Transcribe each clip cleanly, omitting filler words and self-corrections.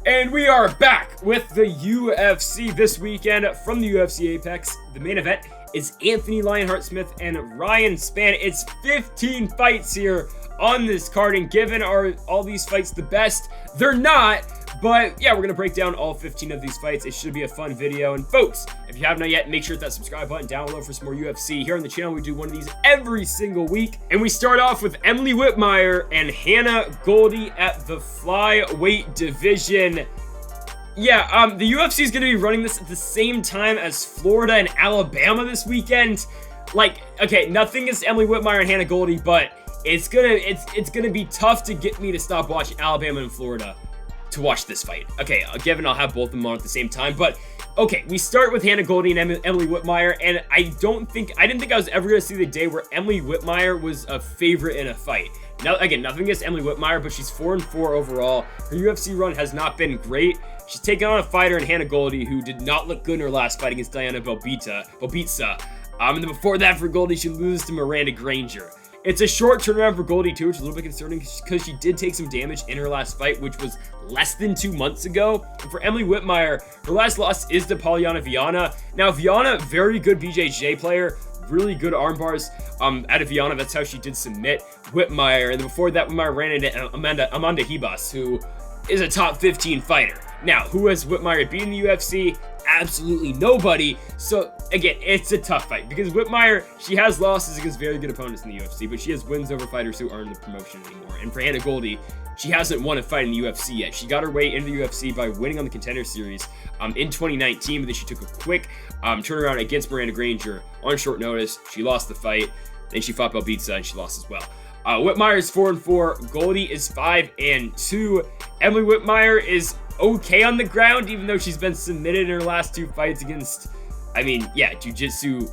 And we are back with the UFC this weekend from the UFC Apex. The main event is Anthony Lionheart-Smith and Ryan Spann. It's 15 fights here on this card, and given are all these fights the best? They're not, but yeah, we're gonna break down all 15 of these fights. It should be a fun video. And folks, if you have not yet, make sure to hit that subscribe button down below for some more UFC. Here on the channel, we do one of these every single week, and we start off with Emily Whitmire and Hannah Goldy at the flyweight division. Yeah, the UFC is going to be running this at the same time as Florida and Alabama this weekend. Like, okay, nothing against Emily Whitmire and Hannah Goldy, but it's gonna be tough to get me to stop watching Alabama and Florida to watch this fight. Okay, given I'll have both of them on at the same time, but okay, we start with Hannah Goldy and Emily Whitmire, and I didn't think I was ever gonna see the day where Emily Whitmire was a favorite in a fight. Now, again, nothing against Emily Whitmire, but she's 4-4 overall. Her UFC run has not been great. She's taken on a fighter in Hannah Goldy who did not look good in her last fight against Diana Belbita. And then before that for Goldy, she loses to Miranda Granger. It's a short turnaround for Goldy too, which is a little bit concerning because she did take some damage in her last fight, which was less than 2 months ago. And for Emily Whitmire, her last loss is to Polyana Viana. Now, Viana, very good BJJ player, really good arm bars out of Viana. That's how she did submit Whitmire. And then before that, Whitmire ran into Amanda Ribas, who is a top 15 fighter. Now, who has Whitmire beaten in the UFC? Absolutely nobody. So again, it's a tough fight because Whitmire, she has losses against very good opponents in the UFC, but she has wins over fighters who aren't in the promotion anymore. And for Hannah Goldy, she hasn't won a fight in the UFC yet. She got her way into the UFC by winning on the Contender Series in 2019, but then she took a quick turnaround against Miranda Granger on short notice. She lost the fight, then she fought Belbita and she lost as well. Whitmire is 4-4. Goldy is 5-2. Emily Whitmire is okay on the ground, even though she's been submitted in her last 2 fights against, jiu-jitsu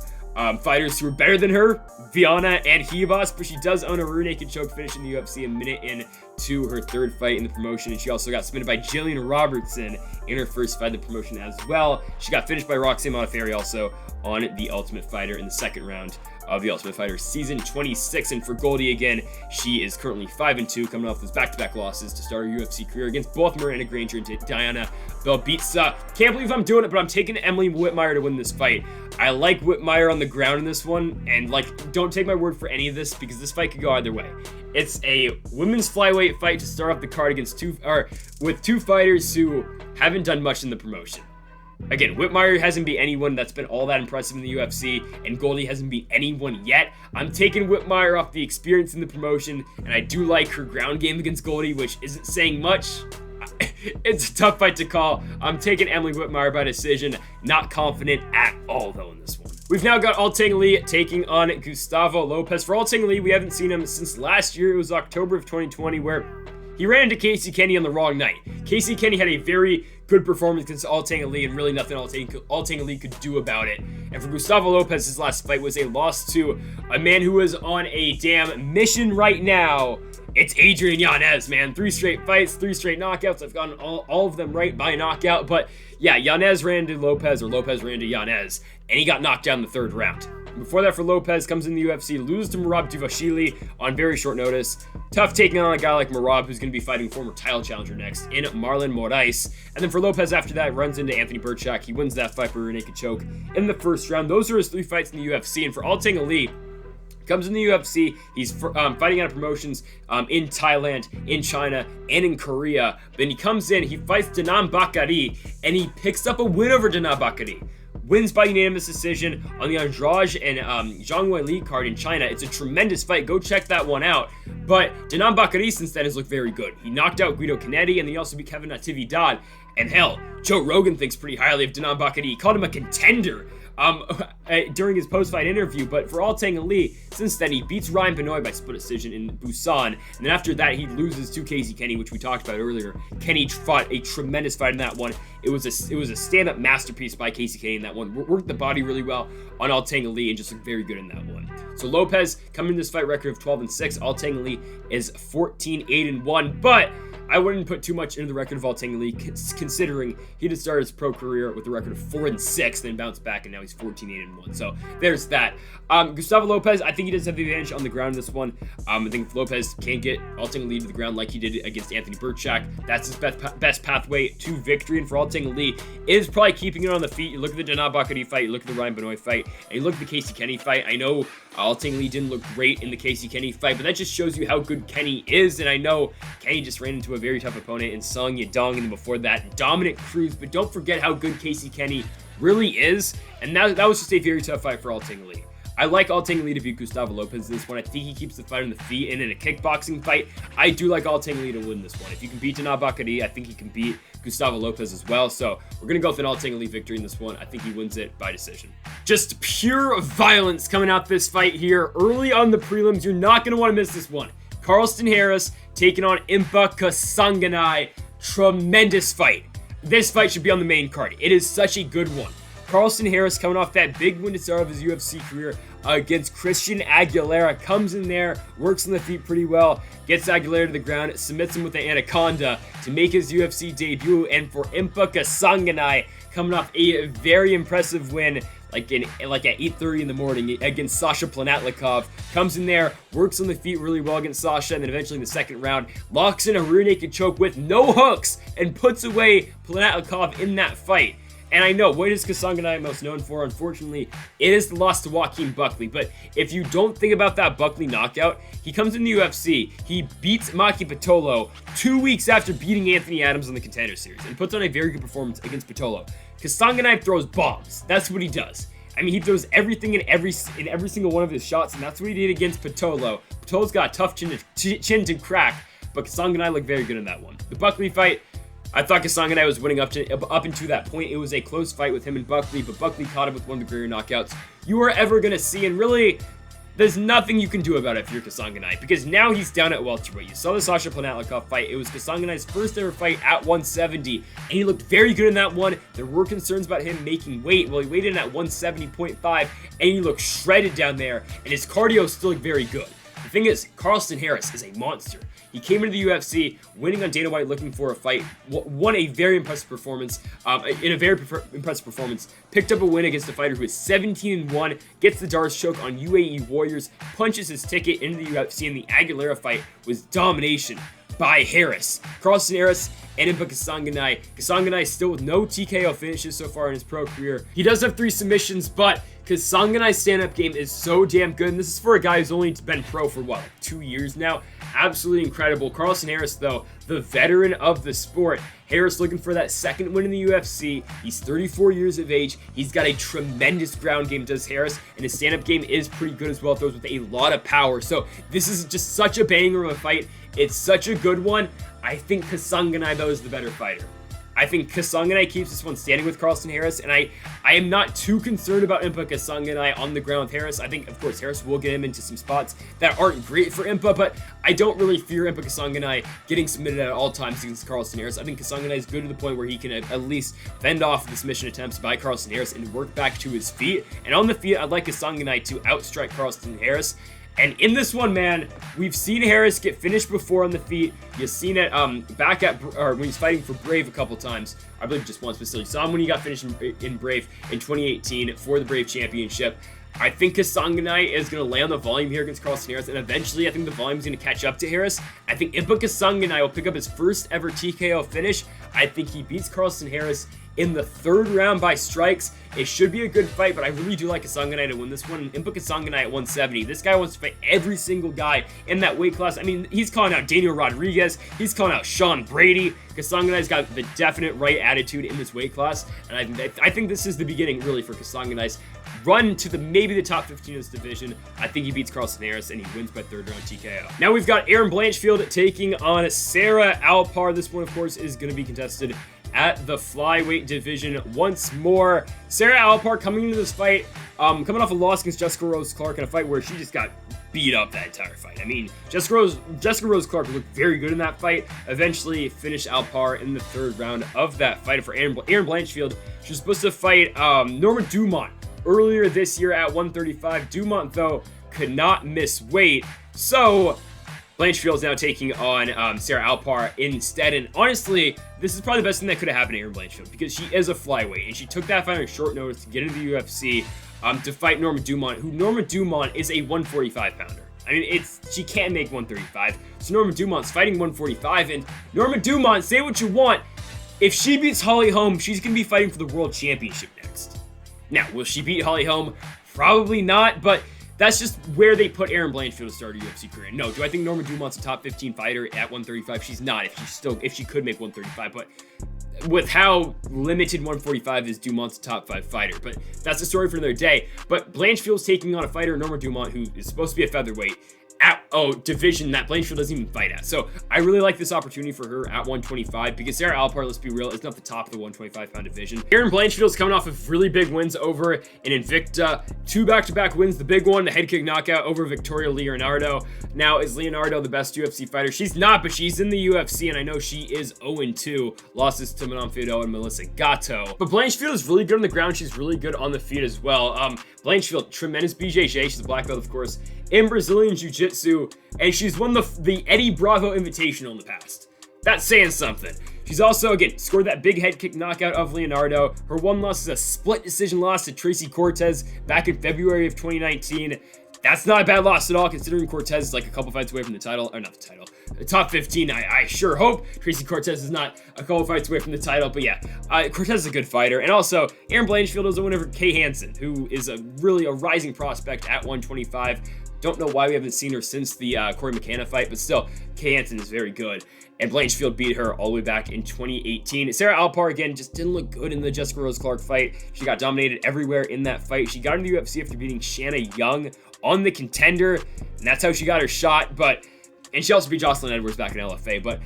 fighters who are better than her, Viana and Ribas, but she does own a rear naked choke finish in the UFC a minute into her 3rd fight in the promotion, and she also got submitted by Jillian Robertson in her 1st fight in the promotion as well. She got finished by Roxanne Modafferi also on The Ultimate Fighter in the 2nd round of The Ultimate Fighter Season 26. And for Goldy, again, she is currently 5-2, coming off those back-to-back losses to start her UFC career against both Miranda Granger and Diana Belbita. Can't believe I'm doing it, but I'm taking Emily Whitmire to win this fight. I like Whitmire on the ground in this one, and don't take my word for any of this because this fight could go either way. It's a women's flyweight fight to start off the card with 2 fighters who haven't done much in the promotion. Again, Whitmire hasn't beat anyone that's been all that impressive in the UFC, and Goldy hasn't beat anyone yet. I'm taking Whitmire off the experience in the promotion, and I do like her ground game against Goldy, which isn't saying much. It's a tough fight to call. I'm taking Emily Whitmire by decision. Not confident at all, though, in this one. We've now got Alateng Lee taking on Gustavo Lopez. For Alateng Lee, we haven't seen him since last year. It was October of 2020, where he ran into Casey Kenny on the wrong night. Casey Kenny had a very good performance against Alateng Lee, and really nothing Alateng Lee could do about it. And for Gustavo Lopez, his last fight was a loss to a man who is on a damn mission right now. It's Adrian Yanez, man. 3 straight fights, 3 straight knockouts. I've gotten all of them right by knockout. But yeah, Yanez ran to Lopez, or Lopez ran to Yanez, and he got knocked down in the 3rd round. Before that, for Lopez, comes in the UFC, loses to Merab Dvalishvili on very short notice. Tough taking on a guy like Merab, who's going to be fighting former title challenger next in Marlon Moraes. And then for Lopez, after that, runs into Anthony Burchak. He wins that fight by rear naked choke in the 1st round. Those are his 3 fights in the UFC. And for Alateng Lee, comes in the UFC, he's fighting out of promotions in Thailand, in China, and in Korea. Then he comes in, he fights Danan Bakari, and he picks up a win over Danan Bakari. Wins by unanimous decision on the Andrade and Zhang Weili card in China. It's a tremendous fight. Go check that one out. But Danan Bakari since then has looked very good. He knocked out Guido Canetti, and then he also beat Kevin Natividad. And hell, Joe Rogan thinks pretty highly of Danan Bakari. He called him a contender during his post-fight interview. But for Alateng Lee, since then, he beats Ryan Benoit by split decision in Busan. And then after that, he loses to Casey Kenny, which we talked about earlier. Kenny fought a tremendous fight in that one. It was a stand-up masterpiece by Casey Kenny in that one. Worked the body really well on Alateng Lee and just looked very good in that one. So Lopez coming in this fight record of 12-6. Alateng Lee is 14-8-1. But I wouldn't put too much into the record of Alateng Lee, considering he did start his pro career with a record of 4-6, then bounced back, and now he's 14-8-1. So there's that. Gustavo Lopez, I think he does have the advantage on the ground in this one. I think Lopez can get Alateng Lee to the ground like he did against Anthony Burchak. That's his best pathway to victory. And for Alateng Lee, is probably keeping it on the feet. You look at the Denab Bakary fight, you look at the Ryan Benoit fight, and you look at the Casey Kenny fight. I know Alateng Lee didn't look great in the Casey Kenny fight, but that just shows you how good Kenny is. And I know Kenny just ran into a very tough opponent in Sung Yadong, and then before that, Dominic Cruz. But don't forget how good Casey Kenny really is. And that was just a very tough fight for Alateng Lee. I like Alateng Lee to beat Gustavo Lopez in this one. I think he keeps the fight on the feet, and in a kickboxing fight, I do like Alateng Lee to win this one. If you can beat Denab Bakary, I think he can beat Gustavo Lopez as well. So we're going to go with an Alateng Lee victory in this one. I think he wins it by decision. Just pure violence coming out this fight here. Early on the prelims, you're not going to want to miss this one. Carlston Harris taking on Impa Kasanganay. Tremendous fight. This fight should be on the main card. It is such a good one. Carlston Harris coming off that big win to start of his UFC career against Christian Aguilera. Comes in there, works on the feet pretty well, gets Aguilera to the ground, submits him with the Anaconda to make his UFC debut. And for Impa Kasanganay, coming off a very impressive win like at 8:30 in the morning against Sasha Planatlikov. Comes in there, works on the feet really well against Sasha, and then eventually in the second round, locks in a rear naked choke with no hooks and puts away Planatlikov in that fight. And I know, what is Kasanganay most known for? Unfortunately, it is the loss to Joaquin Buckley. But if you don't think about that Buckley knockout, he comes in the UFC, he beats Maki Pitolo 2 weeks after beating Anthony Adams in the Contender Series, and puts on a very good performance against Pitolo. Kasanganay throws bombs. That's what he does. I mean, he throws everything in every single one of his shots, and that's what he did against Pitolo. Pitolo's got a tough chin to crack, but Kasanganay looked very good in that one. The Buckley fight, I thought Kasanganay was winning up into that point. It was a close fight with him and Buckley, but Buckley caught him with one of the greater knockouts you are ever going to see. And really, there's nothing you can do about it if you're Kasanganay, because now he's down at welterweight. You saw the Sasha Planatlikov fight. It was Kasanganay's first ever fight at 170, and he looked very good in that one. There were concerns about him making weight. Well, he weighed in at 170.5, and he looked shredded down there, and his cardio still looked very good. The thing is, Carlston Harris is a monster. He came into the UFC, winning on Dana White looking for a fight, won a very impressive performance, picked up a win against a fighter who is 17-1, gets the Darce choke on UAE Warriors, punches his ticket into the UFC, and the Aguilera fight was domination by Harris. Carlston Harris and Impa Kasanganay. Kasanganay still with no TKO finishes so far in his pro career. He does have 3 submissions, but Kasanganay's stand-up game is so damn good, and this is for a guy who's only been pro for, 2 years now? Absolutely incredible. Carlston Harris, though, the veteran of the sport. Harris looking for that second win in the UFC. He's 34 years of age. He's got a tremendous ground game, does Harris, and his stand-up game is pretty good as well. Throws with a lot of power. So this is just such a banger of a fight. It's such a good one. I think Kasanganay, though, is the better fighter. I think Kasanganay keeps this one standing with Carlston Harris, and I am not too concerned about Impa Kasanganay on the ground with Harris. I think, of course, Harris will get him into some spots that aren't great for Impa, but I don't really fear Impa Kasanganay getting submitted at all times against Carlston Harris. I think Kasanganay is good to the point where he can at least fend off the submission attempts by Carlston Harris and work back to his feet. And on the feet, I'd like Kasanganay to outstrike Carlston Harris. And in this one, man, we've seen Harris get finished before on the feet. You've seen it when he's fighting for Brave a couple times. I believe just once, but still, you saw him when he got finished in Brave in 2018 for the Brave Championship. I think Kasanganay is going to lay on the volume here against Carlston Harris, and eventually I think the volume is going to catch up to Harris. I think Impa Kasanganay will pick up his first ever TKO finish. I think he beats Carlston Harris in the 3rd round by strikes. It should be a good fight, but I really do like Kasanganay to win this one. Impa Kasanganay at 170. This guy wants to fight every single guy in that weight class. I mean, he's calling out Daniel Rodriguez. He's calling out Sean Brady. Kasanganay's got the definite right attitude in this weight class, and I think this is the beginning, really, for Kasanganay's run to maybe the top 15 of this division. I think he beats Carlston Harris, and he wins by 3rd round TKO. Now we've got Erin Blanchfield taking on Sarah Alpar. This one, of course, is going to be contested at the flyweight division once more. Sarah Alpar coming into this fight, coming off a loss against Jessica Rose Clark in a fight where she just got beat up that entire fight. I mean, Jessica Rose Clark looked very good in that fight. Eventually finished Alpar in the 3rd round of that fight. For Erin Blanchfield, she was supposed to fight Norma Dumont earlier this year at 135. Dumont, though, could not miss weight. So Blanchfield is now taking on Sarah Alpar instead, and honestly, this is probably the best thing that could have happened to Erin Blanchfield, because she is a flyweight, and she took that fight on short notice to get into the UFC to fight Norma Dumont, who Norma Dumont is a 145-pounder. I mean, she can't make 135, so Norma Dumont's fighting 145, and Norma Dumont, say what you want, if she beats Holly Holm, she's going to be fighting for the World Championship next. Now, will she beat Holly Holm? Probably not, but that's just where they put Erin Blanchfield to start her UFC career. No, do I think Norma Dumont's a top 15 fighter at 135? She's not, if she could make 135, but with how limited 145 is, Dumont's a top 5 fighter. But that's a story for another day. But Blanchfield's taking on a fighter, Norma Dumont, who is supposed to be a featherweight at division that Blanchfield doesn't even fight at. So I really like this opportunity for her at 125, because Sarah Alpar, let's be real, is not the top of the 125-pound division. Erin Blanchfield's coming off of really big wins over in Invicta. 2 back-to-back wins. The big one, the head kick knockout over Victoria Leonardo. Now, is Leonardo the best UFC fighter? She's not, but she's in the UFC, and I know she is 0-2. Losses to Manon Fido and Melissa Gatto. But Blanchfield is really good on the ground. She's really good on the feet as well. Blanchfield, tremendous BJJ. She's a black belt, of course, in Brazilian Jiu-Jitsu, and she's won the Eddie Bravo Invitational in the past. That's saying something. She's also, again, scored that big head kick knockout of Leonardo. Her one loss is a split decision loss to Tracy Cortez back in February of 2019. That's not a bad loss at all, considering Cortez is like a couple fights away from the title, or not the title, the top 15. I sure hope Tracy Cortez is not a couple fights away from the title, but yeah, Cortez is a good fighter. And also, Erin Blanchfield is a winner over Kay Hansen, who is really a rising prospect at 125. Don't know why we haven't seen her since the Corey McCanna fight, but still, Kay Hansen is very good. And Blanchfield beat her all the way back in 2018. Sarah Alpar, again, just didn't look good in the Jessica Rose Clark fight. She got dominated everywhere in that fight. She got into the UFC after beating Shanna Young on the Contender, and that's how she got her shot. And she also beat Jocelyn Edwards back in LFA, but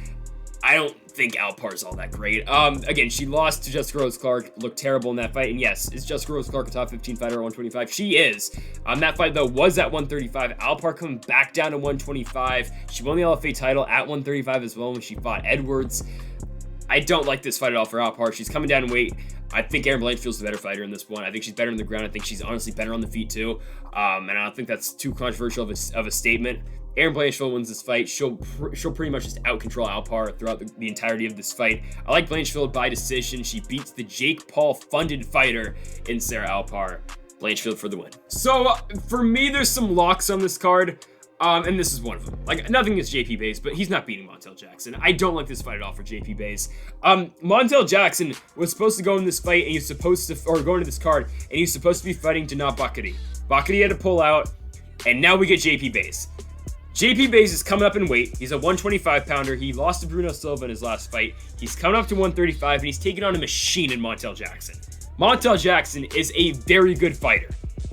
I don't think Alpar's all that great. Again, she lost to Jessica Rose Clark, looked terrible in that fight, and yes, is Jessica Rose Clark a top 15 fighter at 125? She is. That fight, though, was at 135. Alpar coming back down to 125. She won the LFA title at 135 as well when she fought Edwards. I don't like this fight at all for Alpar. She's coming down in weight. I think Erin Blanchfield's the better fighter in this one. I think she's better on the ground. I think she's honestly better on the feet, too. And I don't think that's too controversial of a statement. Erin Blanchfield wins this fight. She'll pretty much just out-control Alpar throughout the entirety of this fight. I like Blanchfield by decision. She beats the Jake Paul-funded fighter in Sarah Alpar. Blanchfield for the win. So, for me, there's some locks on this card. And this is one of them. Like, nothing against JP Buys, but he's not beating Montel Jackson. I don't like this fight at all for JP Buys. Montel Jackson was supposed to go in this fight, and he's supposed to, or go into this card, and he's supposed to be fighting Denat Buckley. Buckley had to pull out, and now we get JP Buys. JP Buys is coming up in weight. He's a 125-pounder. He lost to Bruno Silva in his last fight. He's coming up to 135, and he's taking on a machine in Montel Jackson. Montel Jackson is a very good fighter.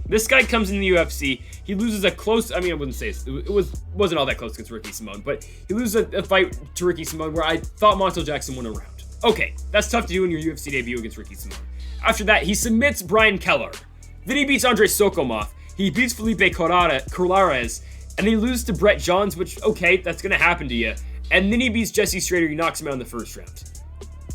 This guy comes in the UFC. He loses a close, I wouldn't say it wasn't all that close against Ricky Simone, but he loses a fight to Ricky Simone where I thought Montel Jackson won a round. Okay, that's tough to do in your UFC debut against Ricky Simone. After that, he submits Brian Keller. Then he beats Andrei Sokolov. He beats Felipe Colares, and then he loses to Brett Johns, which, okay, that's going to happen to you. And then he beats Jesse Strader. He knocks him out in the first round.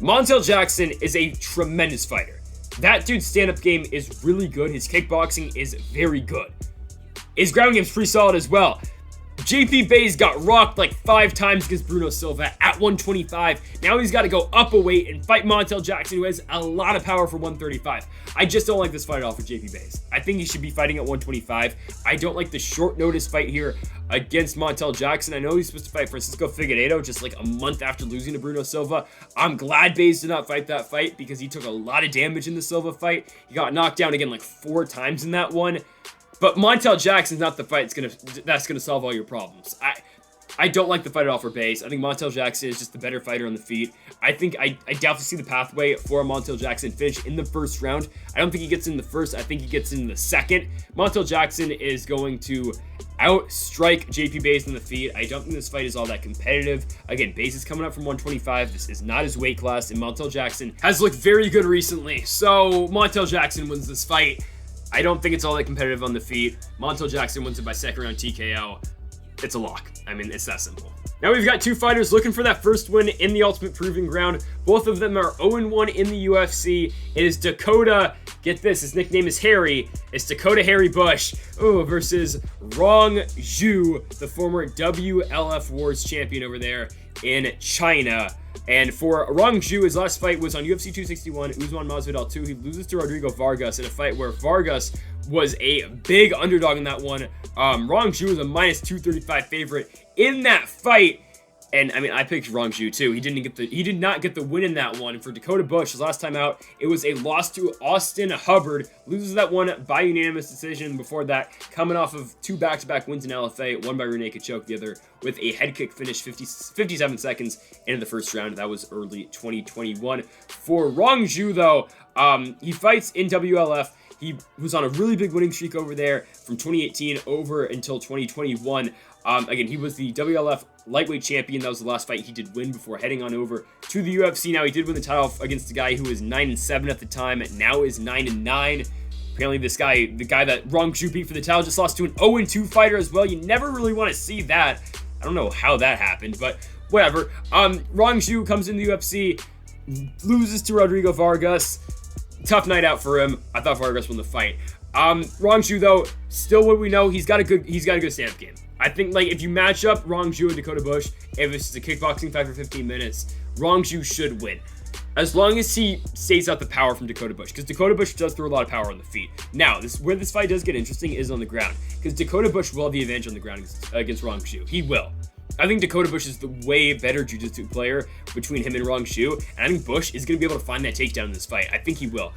Montel Jackson is a tremendous fighter. That dude's stand-up game is really good. His kickboxing is very good. His ground game's pretty solid as well. JP Buys got rocked like 5 times against Bruno Silva at 125. Now he's got to go up a weight and fight Montel Jackson, who has a lot of power for 135. I just don't like this fight at all for JP Buys. I think he should be fighting at 125. I don't like the short notice fight here against Montel Jackson. I know he's supposed to fight Francisco Figueiredo just like a month after losing to Bruno Silva. I'm glad Buys did not fight that fight because he took a lot of damage in the Silva fight. He got knocked down again like 4 times in that one. But Montel Jackson's not the fight that's gonna solve all your problems. I don't like the fight at all for Buys. I think Montel Jackson is just the better fighter on the feet. I think I definitely see the pathway for a Montel Jackson finish in the first round. I don't think he gets in the first. I think he gets in the second. Montel Jackson is going to outstrike JP Buys in the feet. I don't think this fight is all that competitive. Again, Buys is coming up from 125. This is not his weight class, and Montel Jackson has looked very good recently. So Montel Jackson wins this fight. I don't think it's all that competitive on the feet. Montel Jackson wins it by second round TKO. It's a lock. It's that simple. Now we've got 2 fighters looking for that first win in the Ultimate Proving Ground. Both of them are 0-1 in the UFC. It is Dakota get this, his nickname is Harry. It's Dakota Harry Bush versus Rongzhu, the former WLF Wars champion over there in China. And for Rongzhu, his last fight was on UFC 261, Usman Masvidal 2. He loses to Rodrigo Vargas in a fight where Vargas was a big underdog in that one. Rongzhu was a minus 235 favorite in that fight. And I mean, I picked Rongzhu too. He did not get the win in that one. And for Dakota Bush, his last time out, it was a loss to Austin Hubbard. Loses that one by unanimous decision. Before that, coming off of 2 back-to-back wins in LFA, one by rear naked choke, the other with a head kick finish 57 seconds into the first round. That was early 2021. For Rongzhu, though, he fights in WLF. He was on a really big winning streak over there from 2018 over until 2021. Again, he was the WLF lightweight champion. That was the last fight he did win before heading on over to the UFC. Now, he did win the title against a guy who was 9-7 at the time, now is 9-9. Apparently, this guy, the guy that Rongzhu beat for the title, just lost to an 0-2 fighter as well. You never really want to see that. I don't know how that happened, but whatever. Rongzhu comes in the UFC, loses to Rodrigo Vargas. Tough night out for him. I thought Vargas won the fight. Rongzhu, though, still what we know, he's got a good stand-up game. I think, like, if you match up Rongzhu and Dakota Bush, if it's a kickboxing fight for 15 minutes, Rongzhu should win. As long as he stays out the power from Dakota Bush, because Dakota Bush does throw a lot of power on the feet. Now, where this fight does get interesting is on the ground, because Dakota Bush will have the advantage on the ground against Rongzhu. He will. I think Dakota Bush is the way better jiu-jitsu player between him and Rongzhu, and I think Bush is going to be able to find that takedown in this fight. I think he will.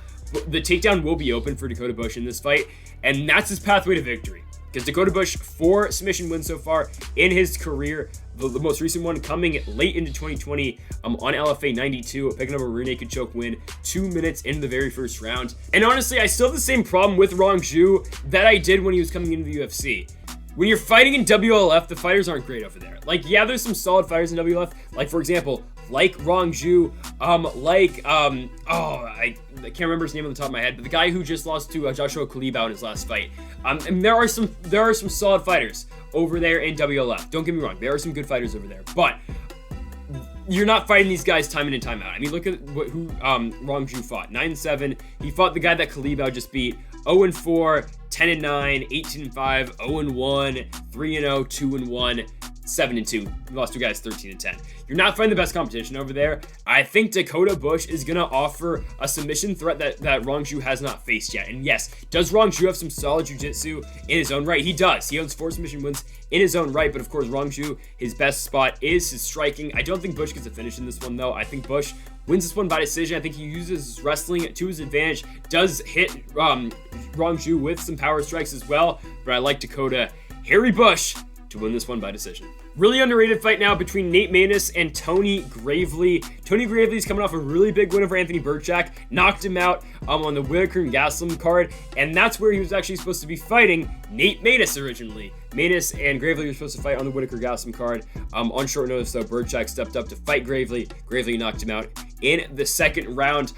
The takedown will be open for Dakota Bush in this fight, and that's his pathway to victory. Because Dakota Bush, 4 submission wins so far in his career. The most recent one coming late into 2020 on LFA 92, picking up a rear naked choke win 2 minutes into the very first round. And honestly, I still have the same problem with Rongzhu that I did when he was coming into the UFC. When you're fighting in WLF, the fighters aren't great over there. Like, yeah, there's some solid fighters in WLF. Like, for example, like Rongzhu, I can't remember his name on the top of my head, but the guy who just lost to Joshua Kalibau in his last fight. And there are some solid fighters over there in WLF. Don't get me wrong, there are some good fighters over there, but you're not fighting these guys time in and time out. I mean, look at who Rongzhu fought. 9-7. He fought the guy that Kalibau just beat. 0-4, 10-9, 18-5, 0-1, 3-0, 2-1. 7-2. We lost 2 guys 13-10. You're not fighting the best competition over there. I think Dakota Bush is going to offer a submission threat that Rongzhu has not faced yet. And yes, does Rongzhu have some solid jiu-jitsu in his own right? He does. He owns 4 submission wins in his own right, but of course Rongzhu, his best spot is his striking. I don't think Bush gets a finish in this one, though. I think Bush wins this one by decision. I think he uses his wrestling to his advantage, does hit Rongzhu with some power strikes as well, but I like Dakota Harry Bush to win this one by decision. Really underrated fight now between Nate Maness and Tony Gravely. Tony Gravely's coming off a really big win over Anthony Burchak, knocked him out on the Whitaker and Gaslam card, and that's where he was actually supposed to be fighting Nate Maness originally. Maness and Gravely were supposed to fight on the Whitaker Gaslam card. On short notice, though, Burchak stepped up to fight Gravely. Gravely knocked him out in the second round.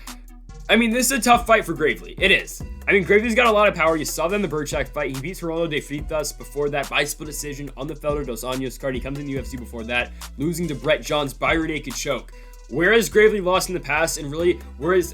I mean, this is a tough fight for Gravely. It is. I mean, Gravely's got a lot of power. You saw that in the Burchak fight. He beats Geraldo de Freitas before that by split decision on the Felder dos Anjos card. He comes in the UFC before that, losing to Brett Johns by rear naked choke. Whereas Gravely lost in the past, and really,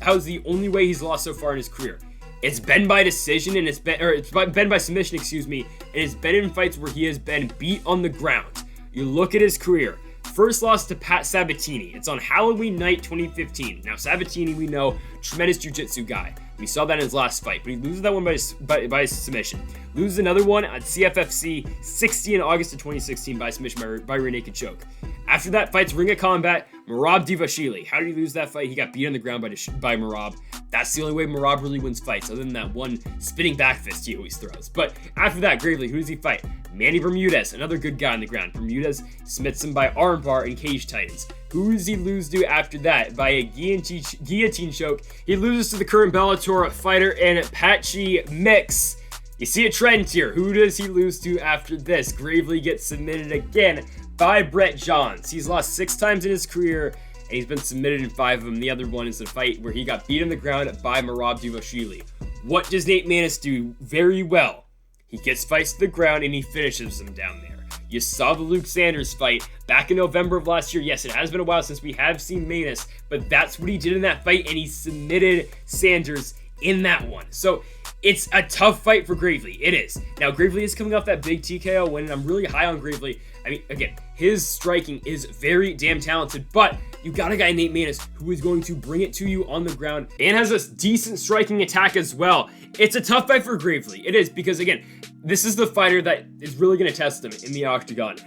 how's the only way he's lost so far in his career? It's been by decision, and it's been by submission, excuse me, and it's been in fights where he has been beat on the ground. You look at his career. First loss to Pat Sabatini. It's on Halloween night 2015. Now, Sabatini, we know, tremendous jiu-jitsu guy. We saw that in his last fight, but he loses that one by submission. Loses another one at CFFC 60 in August of 2016 by submission by rear naked choke. After that, fights Ring of Combat, Merab Dvalishvili. How did he lose that fight? He got beat on the ground by Merab. That's the only way Merab really wins fights, other than that one spinning back fist he always throws. But after that, Gravely, who does he fight? Manny Bermudez, another good guy on the ground. Bermudez submits him by armbar and cage titans. Who does he lose to after that? By a guillotine choke. He loses to the current Bellator fighter and Patchy Mix. You see a trend here. Who does he lose to after this? Gravely gets submitted again by Brett Johns. He's lost 6 times in his career, and he's been submitted in 5 of them. The other one is the fight where he got beat on the ground by Merab Dvalishvili. What does Nate Maness do very well? He gets fights to the ground, and he finishes them down there. You saw the Luke Sanders fight back in November of last year. Yes, it has been a while since we have seen Maness, but that's what he did in that fight, and he submitted Sanders in that one. So it's a tough fight for Gravely. It is. Now, Gravely is coming off that big TKO win, and I'm really high on Gravely. I mean, again, his striking is very damn talented, but you got a guy, Nate Maness, who is going to bring it to you on the ground and has a decent striking attack as well. It's a tough fight for Gravely. It is, because, again, this is the fighter that is really going to test him in the octagon.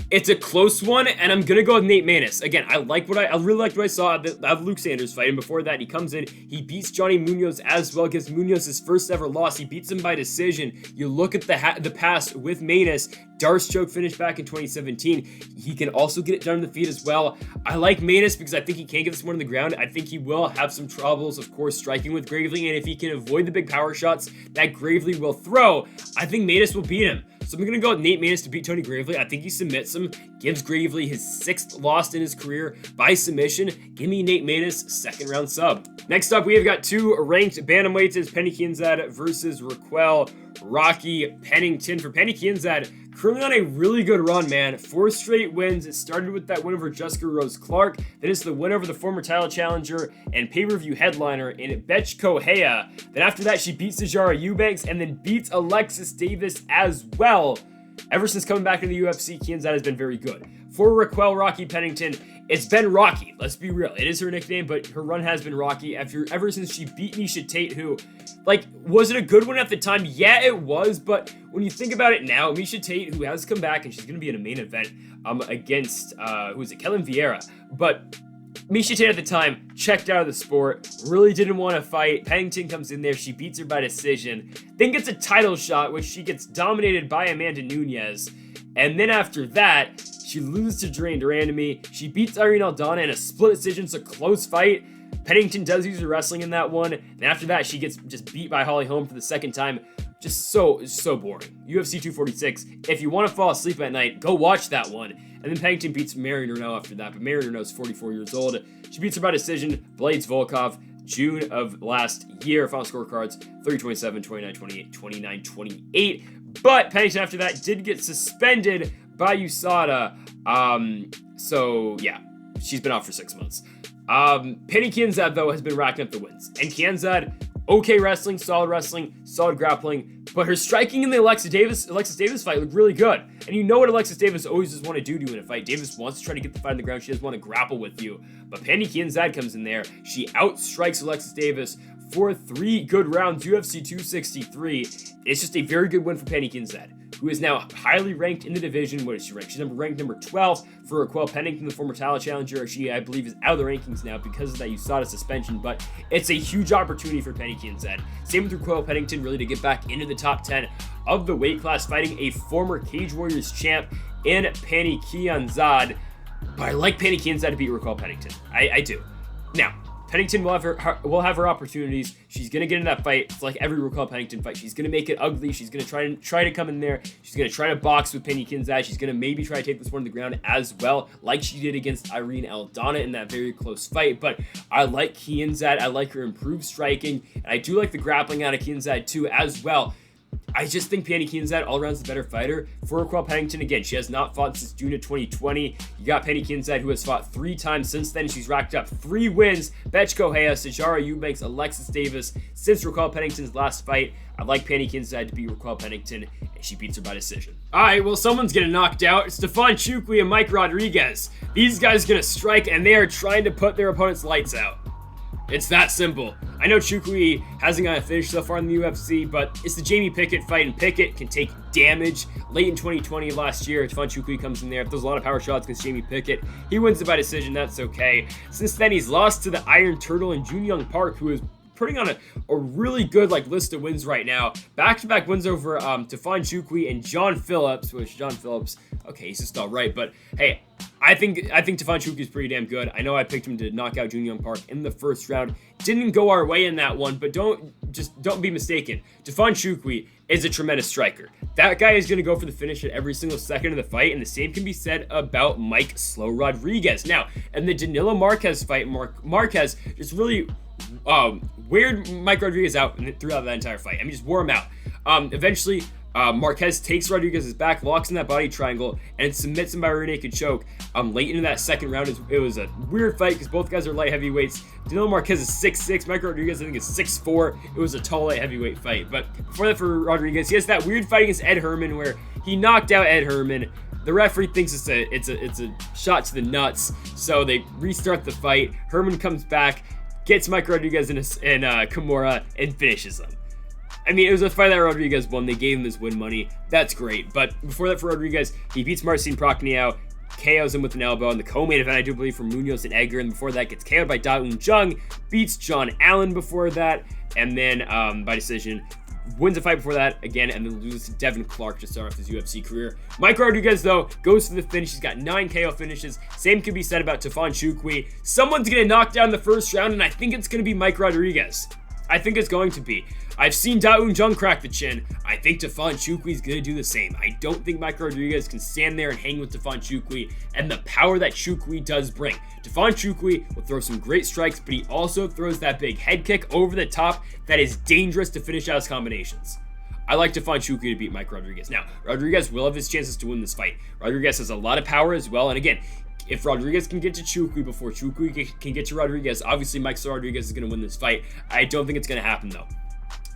It's a close one, and I'm going to go with Nate Maness. Again, I really liked what I saw of Luke Sanders' fight, and before that, he comes in, he beats Johnny Munoz as well, gives Munoz his first ever loss. He beats him by decision. You look at the past with Maness, Darce choke finish back in 2017. He can also get it done on the feet as well. I like Maness because I think he can get this one on the ground. I think he will have some troubles, of course, striking with Gravely, and if he can avoid the big power shots that Gravely will throw, I think Maness will beat him. So I'm going to go with Nate Maness to beat Tony Gravely. I think he submits him, gives Gravely his 6th loss in his career by submission. Give me Nate Maness, 2nd round sub. Next up, we have got 2 ranked bantamweights. It's Penny Kianzad versus Raquel Rocky Pennington. For Penny Kianzad, currently on a really good run, man. 4 straight wins. It started with that win over Jessica Rose Clark. Then it's the win over the former title challenger and pay-per-view headliner in Betch Kohea. Then after that, she beats Sijara Eubanks and then beats Alexis Davis as well. Ever since coming back into the UFC, Kianzad has been very good. For Raquel Rocky Pennington, it's been rocky. Let's be real. It is her nickname, but her run has been rocky ever since she beat Miesha Tate, who, like, was it a good one at the time? Yeah, it was, but when you think about it now, Miesha Tate, who has come back, and she's going to be in a main event against, who is it, Kellen Vieira, but Miesha Tate at the time checked out of the sport, really didn't want to fight. Pennington comes in there, she beats her by decision, then gets a title shot, which she gets dominated by Amanda Nunes, and then after that, she loses to Duran Duranamy. She beats Irene Aldana in a split decision. It's a close fight. Pennington does use her wrestling in that one. And after that, she gets just beat by Holly Holm for the 2nd time. Just so boring. UFC 246. If you want to fall asleep at night, go watch that one. And then Pennington beats Marion Renault after that. But Marion Renault is 44 years old. She beats her by decision. Blades Volkov, June of last year. Final scorecards, 30-27, 29-28, 29-28. But Pennington after that did get suspended by USADA. So yeah, she's been out for 6 months. Penny Kianzad, though, has been racking up the wins. And Kianzad, okay wrestling, solid grappling, but her striking in the Alexis Davis fight looked really good. And you know what Alexis Davis always just want to do to you in a fight. Davis wants to try to get the fight on the ground. She doesn't want to grapple with you. But Penny Kianzad comes in there. She outstrikes Alexis Davis for 3 good rounds, UFC 263. It's just a very good win for Penny Kianzad, who is now highly ranked in the division. What is she ranked? She's ranked number 12 for Raquel Pennington, the former title challenger. She, I believe, is out of the rankings now because of that USADA suspension, but it's a huge opportunity for Penny Kianzad. Same with Raquel Pennington, really to get back into the top 10 of the weight class, fighting a former Cage Warriors champ in Penny Kianzad. But I like Penny Kianzad to beat Raquel Pennington. I do. Now, Pennington will have her opportunities. She's going to get in that fight. It's like every Raquel Pennington fight. She's going to make it ugly. She's going to try to come in there. She's going to try to box with Penny Kianzad. She's going to maybe try to take this one to the ground as well, like she did against Irene Aldana in that very close fight. But I like Kianzad. I like her improved striking. And I do like the grappling out of Kianzad too as well. I just think Penny Kianzad all around is the better fighter. For Raquel Pennington, again, she has not fought since June of 2020. You got Penny Kianzad, who has fought 3 times since then. She's racked up 3 wins. Betch Kohea, Sijara Eubanks, Alexis Davis. Since Raquel Pennington's last fight, I like Penny Kianzad to beat Raquel Pennington, and she beats her by decision. Alright, well, someone's getting knocked out. It's Nchukwi and Mike Rodriguez. These guys are going to strike, and they are trying to put their opponent's lights out. It's that simple. I know Nchukwi hasn't got a finish so far in the UFC, but it's the Jamie Pickett fight, and Pickett can take damage. Late in 2020 last year, Nchukwi comes in there. If there's a lot of power shots against Jamie Pickett, he wins it by decision. That's okay. Since then, he's lost to the Iron Turtle and Junyoung Park, who is putting on a really good list of wins right now. Back-to-back wins over Nchukwi and John Phillips, which John Phillips, okay, he's just all right, but hey, I think Nchukwi is pretty damn good. I know I picked him to knock out Junyoung Park in the first round. Didn't go our way in that one, but don't be mistaken. Nchukwi is a tremendous striker. That guy is going to go for the finish at every single second of the fight, and the same can be said about Mike Slow Rodriguez. Now, in the Danilo Marquez fight, Marquez just really weird Mike Rodriguez out throughout that entire fight. I mean, just wore him out. Eventually, Marquez takes Rodriguez's back, locks in that body triangle, and submits him by rear naked choke. Late into that second round, it was a weird fight because both guys are light heavyweights. Danilo Marquez is 6'6", Michael Rodriguez I think is 6'4". It was a tall light heavyweight fight. But before that for Rodriguez, he has that weird fight against Ed Herman where he knocked out Ed Herman. The referee thinks it's a shot to the nuts, so they restart the fight. Herman comes back, gets Mike Rodriguez in Kimura, and finishes him. I mean, it was a fight that Rodriguez won. They gave him his win money. That's great. But before that for Rodriguez, he beats Marcin Prachnio, KOs him with an elbow in the co-main event, I do believe, for Munoz and Edgar. And before that, gets KO'd by Da Un Jung, beats John Allen before that, and then by decision, wins a fight before that again, and then loses to Devin Clark to start off his UFC career. Mike Rodriguez, though, goes to the finish. He's got 9 KO finishes. Same can be said about Nchukwi. Someone's going to knock down the first round, and I think it's going to be Mike Rodriguez. I think it's going to be. I've seen Da Un Jung crack the chin. I think Nchukwi is going to do the same. I don't think Mike Rodriguez can stand there and hang with Nchukwi and the power that Nchukwi does bring. Nchukwi will throw some great strikes, but he also throws that big head kick over the top that is dangerous to finish out his combinations. I like Nchukwi to beat Mike Rodriguez. Now, Rodriguez will have his chances to win this fight. Rodriguez has a lot of power as well, and again, if Rodriguez can get to Nchukwi before Nchukwi can get to Rodriguez, obviously Mike Rodriguez is going to win this fight. I don't think it's going to happen, though.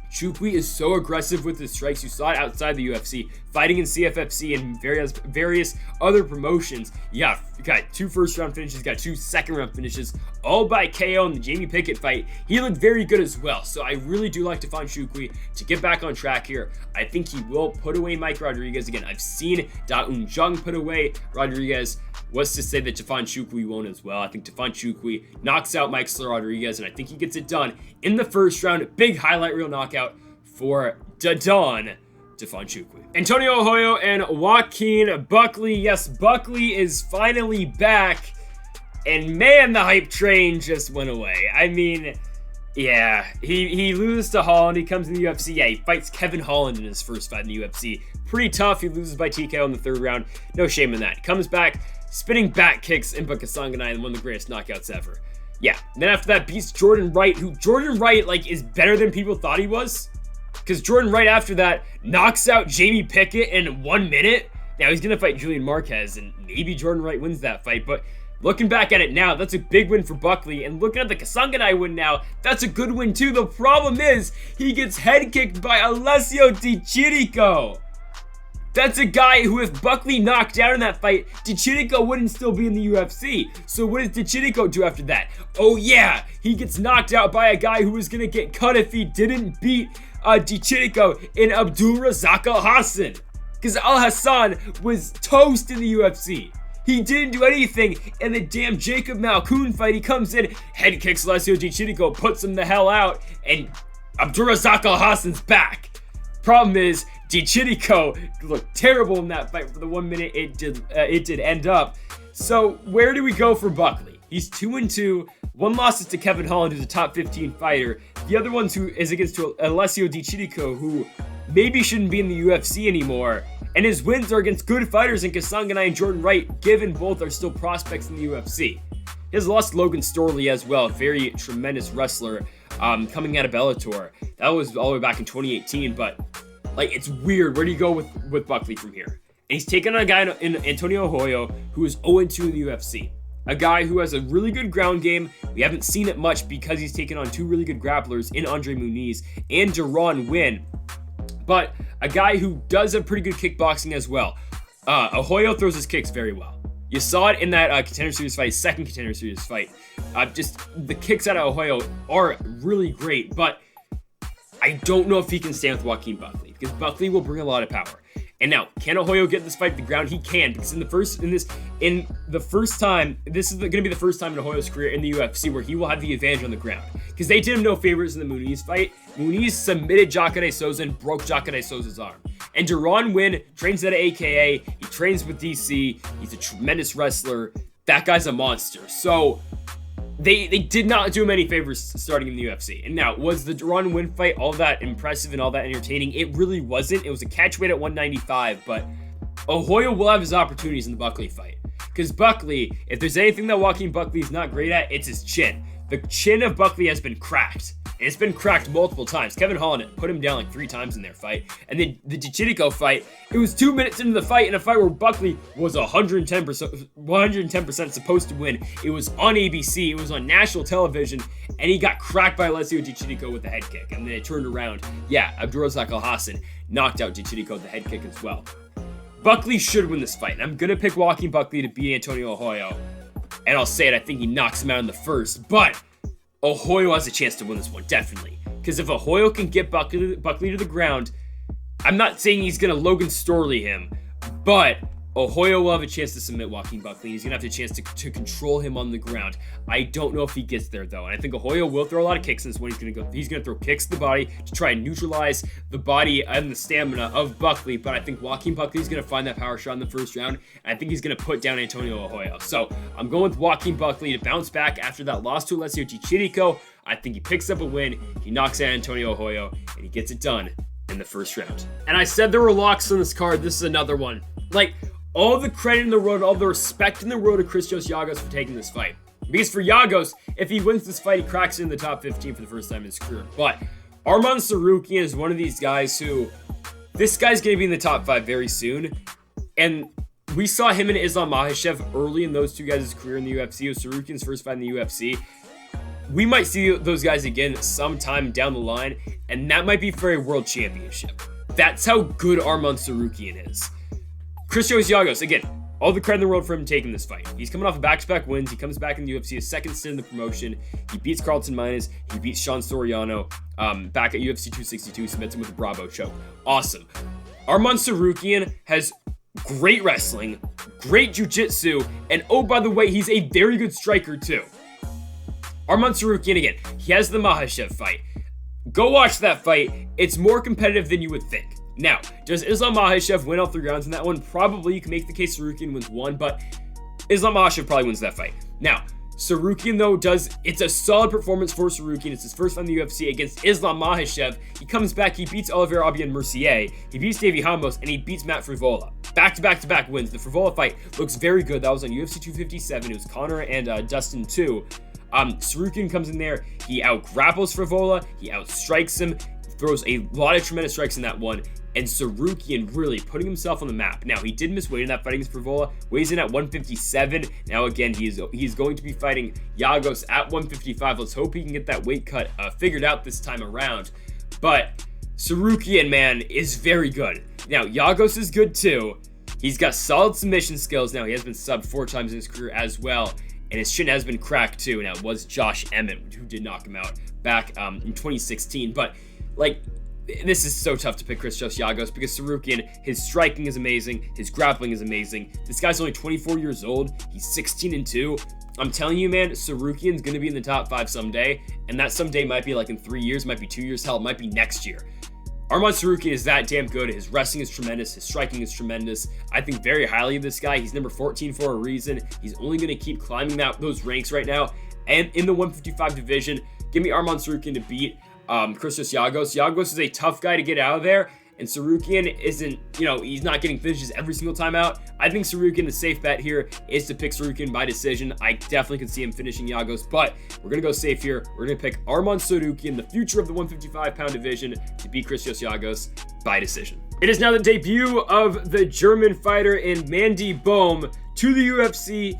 Nchukwi is so aggressive with his strikes. You saw it outside the UFC, fighting in CFFC and various other promotions. Yeah, got 2 first-round finishes, got 2 second-round finishes, all by KO in the Jamie Pickett fight. He looked very good as well, so I really do like Nchukwi to get back on track here. I think he will put away Mike Rodriguez. Again, I've seen Da Un Jung put away Rodriguez. What's to say that Nchukwi won't as well? I think Nchukwi knocks out Mike Rodriguez, and I think he gets it done in the first round. Big highlight reel knockout for Don Nchukwi. Antonio Arroyo and Joaquin Buckley. Yes, Buckley is finally back, and man, the hype train just went away. I mean, yeah, he loses to Holland. He comes in the UFC. Yeah, he fights Kevin Holland in his first fight in the UFC. Pretty tough. He loses by TKO in the 3rd round. No shame in that. Comes back, spinning back kicks in Kasanganay, and one of the greatest knockouts ever. Yeah, and then after that beats Jordan Wright, who Jordan Wright, like, is better than people thought he was. Because Jordan Wright after that knocks out Jamie Pickett in 1 minute. Now he's going to fight Julian Marquez, and maybe Jordan Wright wins that fight. But looking back at it now, that's a big win for Buckley. And looking at the Kasanganay win now, that's a good win too. The problem is, he gets head kicked by Alessio Di Chirico. That's a guy who, if Buckley knocked down in that fight, Di Chirico wouldn't still be in the UFC. So what does Di Chirico do after that? Oh yeah, he gets knocked out by a guy who was going to get cut if he didn't beat Di Chirico in Abdulrazak Alhassan. Because Al-Hassan was toast in the UFC. He didn't do anything in the damn Jacob Malkoun fight. He comes in, head kicks Alessio Di Chirico, puts him the hell out, and Abdulrazak Alhassan's back. Problem is, Di Chirico looked terrible in that fight for the 1 minute it did end up. So where do we go for Buckley? He's 2-2. One loss is to Kevin Holland, who's a top 15 fighter. The other one is against Alessio Di Chirico, who maybe shouldn't be in the UFC anymore. And his wins are against good fighters in Kasanganay and Jordan Wright, given both are still prospects in the UFC. He has lost Logan Storley as well, a very tremendous wrestler coming out of Bellator. That was all the way back in 2018, but like, it's weird. Where do you go with Buckley from here? And he's taken on a guy in Antonio Arroyo who is 0-2 in the UFC. A guy who has a really good ground game. We haven't seen it much because he's taken on 2 really good grapplers in Andre Muniz and Deron Wynn. But a guy who does have pretty good kickboxing as well. Arroyo throws his kicks very well. You saw it in that Contender Series fight, second Contender Series fight. Just the kicks out of Arroyo are really great, but I don't know if he can stand with Joaquin Buckley, because Buckley will bring a lot of power. And now, can Arroyo get this fight to the ground? He can, because this is going to be the first time in Arroyo's career in the UFC where he will have the advantage on the ground. Because they did him no favors in the Muniz fight. Muniz submitted Jacare Souza and broke Jacare Souza's arm. And Deron Wynn trains at AKA. He trains with DC. He's a tremendous wrestler. That guy's a monster. So they did not do him any favors starting in the UFC. And now, was the Deron Wynn fight all that impressive and all that entertaining? It really wasn't. It was a catch weight at 195, but Arroyo will have his opportunities in the Buckley fight. Because Buckley, if there's anything that Joaquin Buckley is not great at, it's his chin. The chin of Buckley has been cracked. And it's been cracked multiple times. Kevin Holland put him down like 3 times in their fight. And then the Gichidiko fight, it was 2 minutes into the fight, in a fight where Buckley was 110% supposed to win. It was on ABC, it was on national television, and he got cracked by Alessio Gichidiko with the head kick. And then it turned around. Yeah, Abdulrazak Alhassan knocked out Gichidiko with the head kick as well. Buckley should win this fight. And I'm going to pick Joaquin Buckley to beat Antonio Arroyo. And I'll say it, I think he knocks him out in the first. But Arroyo has a chance to win this one, definitely. Because if Arroyo can get Buckley to the ground, I'm not saying he's going to Logan Storley him, but Arroyo will have a chance to submit Joaquin Buckley. He's going to have a chance to control him on the ground. I don't know if he gets there, though. And I think Arroyo will throw a lot of kicks in this one. He's going to throw kicks to the body to try and neutralize the body and the stamina of Buckley. But I think Joaquin Buckley is going to find that power shot in the first round. And I think he's going to put down Antonio Arroyo. So I'm going with Joaquin Buckley to bounce back after that loss to Alessio Gichidiko. I think he picks up a win. He knocks out Antonio Arroyo, and he gets it done in the first round. And I said there were locks on this card. This is another one. Like, all the credit in the world, all the respect in the world to Christos Giagos for taking this fight. Because for Giagos, if he wins this fight, he cracks in the top 15 for the first time in his career. But Arman Tsarukyan is one of these guys who, this guy's going to be in the top 5 very soon. And we saw him and Islam Makhachev early in those two guys' career in the UFC. It was Tsarukyan's first fight in the UFC. We might see those guys again sometime down the line, and that might be for a world championship. That's how good Arman Tsarukyan is. Christos Giagos, again, all the credit in the world for him taking this fight. He's coming off of back-to-back wins. He comes back in the UFC, his second stint in the promotion. He beats Carlton Maness. He beats Sean Soriano back at UFC 262, submits him with a Bravo choke. Awesome. Arman Tsarukyan has great wrestling, great jiu-jitsu, and oh, by the way, he's a very good striker too. Arman Tsarukyan, again, he has the Makhachev fight. Go watch that fight. It's more competitive than you would think. Now, does Islam Makhachev win all 3 rounds in that one? Probably. You can make the case Tsarukyan wins 1, but Islam Makhachev probably wins that fight. Now, Tsarukyan, though, it's a solid performance for Tsarukyan. It's his first fight in the UFC against Islam Makhachev. He comes back, he beats Olivier Aubin-Mercier, he beats Davey Ramos, and he beats Matt Frivola. Back-to-back wins. The Frivola fight looks very good. That was on UFC 257. It was Connor and Dustin 2. Tsarukyan comes in there, he out-grapples Frivola, he outstrikes him, throws a lot of tremendous strikes in that one, and Tsarukyan really putting himself on the map. Now, he did miss weight in that fight against Frivola, weighs in at 157. Now, again, he's going to be fighting Giagos at 155. Let's hope he can get that weight cut figured out this time around. But Tsarukyan, man, is very good. Now, Giagos is good too. He's got solid submission skills. Now, he has been subbed 4 times in his career as well. And his chin has been cracked too. Now, it was Josh Emmett who did knock him out back in 2016. But, like, this is so tough to pick Christos Giagos because Tsarukyan, his striking is amazing. His grappling is amazing. This guy's only 24 years old. He's 16-2. I'm telling you, man, Tsarukyan's going to be in the top 5 someday. And that someday might be like in 3 years, might be 2 years, hell, it might be next year. Arman Tsarukyan is that damn good. His wrestling is tremendous. His striking is tremendous. I think very highly of this guy. He's number 14 for a reason. He's only going to keep climbing those ranks right now. And in the 155 division, give me Arman Tsarukyan to beat Christos Giagos. Giagos is a tough guy to get out of there. And Tsarukyan isn't, he's not getting finishes every single time out. I think Tsarukyan, the safe bet here is to pick Tsarukyan by decision. I definitely can see him finishing Giagos, but we're going to go safe here. We're going to pick Arman Tsarukyan, the future of the 155-pound division, to beat Christos Giagos by decision. It is now the debut of the German fighter in Mandy Bohm to the UFC,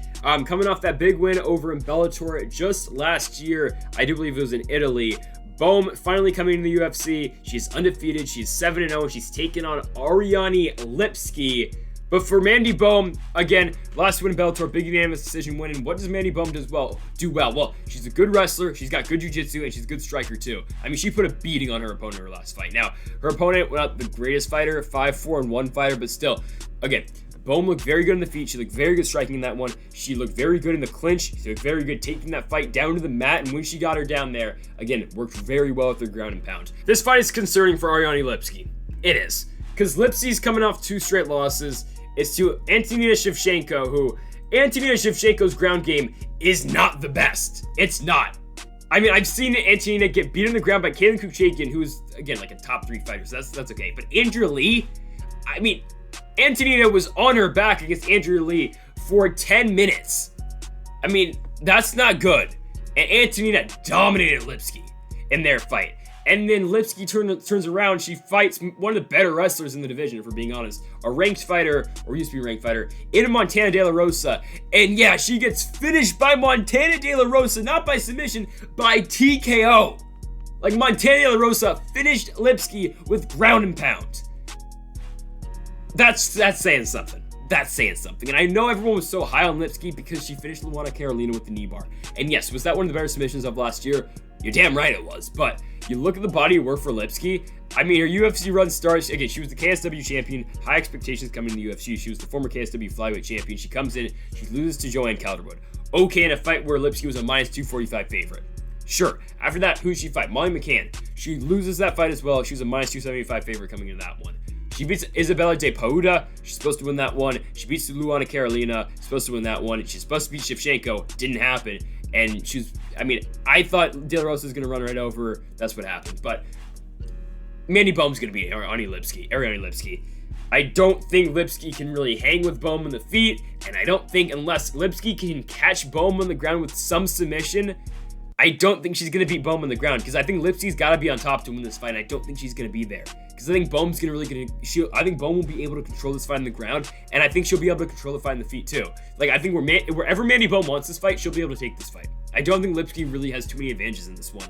coming off that big win over in Bellator just last year. I do believe it was in Italy. Bohm finally coming to the UFC. She's undefeated. She's 7-0. She's taken on Ariane Lipski. But for Mandy Bohm, again, last win in Bellator, big unanimous decision win. And what does Mandy Bohm do well? Well, she's a good wrestler. She's got good jiu-jitsu, and she's a good striker too. I mean, she put a beating on her opponent in her last fight. Now, her opponent was not the greatest fighter, 5-4-1 fighter, but still, again, Bohm looked very good in the feet. She looked very good striking in that one. She looked very good in the clinch. She looked very good taking that fight down to the mat. And when she got her down there, again, worked very well with her ground and pound. This fight is concerning for Ariane Lipski. It is. Because Lipski's coming off 2 straight losses. It's to Antonina Shevchenko, who Antonina Shevchenko's ground game is not the best. It's not. I mean, I've seen Antonina get beat on the ground by Kaylin Kuchakian, who is, again, like a top 3 fighter. So that's okay. But Andrea Lee, I mean, Antonina was on her back against Andrea Lee for 10 minutes. I mean, that's not good. And Antonina dominated Lipski. in their fight. And then Lipski turns around. She fights one of the better wrestlers in the division, if we're being honest. A ranked fighter, or used to be a ranked fighter, in Montana De La Rosa. And yeah, she gets finished by Montana De La Rosa, not by submission, by TKO. Like, Montana De La Rosa finished Lipski with ground and pound. That's saying something. That's saying something. And I know everyone was so high on Lipski because she finished Luana Carolina with the knee bar. And yes, was that one of the better submissions of last year? You're damn right it was. But you look at the body of work for Lipski. I mean, her UFC run starts. Again, she was the KSW champion. High expectations coming in the UFC. She was the former KSW flyweight champion. She comes in. She loses to Joanne Calderwood. Okay, in a fight where Lipski was a minus 245 favorite. Sure. After that, who did she fight? Molly McCann. She loses that fight as well. She was a minus 275 favorite coming into that one. She beats Isabella De Pauda. She's supposed to win that one. She beats Luana Carolina. Supposed to win that one. She's supposed to beat Shevchenko. Didn't happen. And I thought De La Rosa was going to run right over her. That's what happened. But Mandy Bohm's going to beat Ariane Lipski. I don't think Lipski can really hang with Bohm on the feet. And I don't think, unless Lipski can catch Bohm on the ground with some submission, I don't think she's going to beat Bohm on the ground. Because I think Lipski's got to be on top to win this fight. I don't think she's going to be there. Because I think Bohm's I think Bohm will be able to control this fight on the ground, and I think she'll be able to control the fight on the feet too. Like, I think wherever Mandy Bohm wants this fight, she'll be able to take this fight. I don't think Lipski really has too many advantages in this one.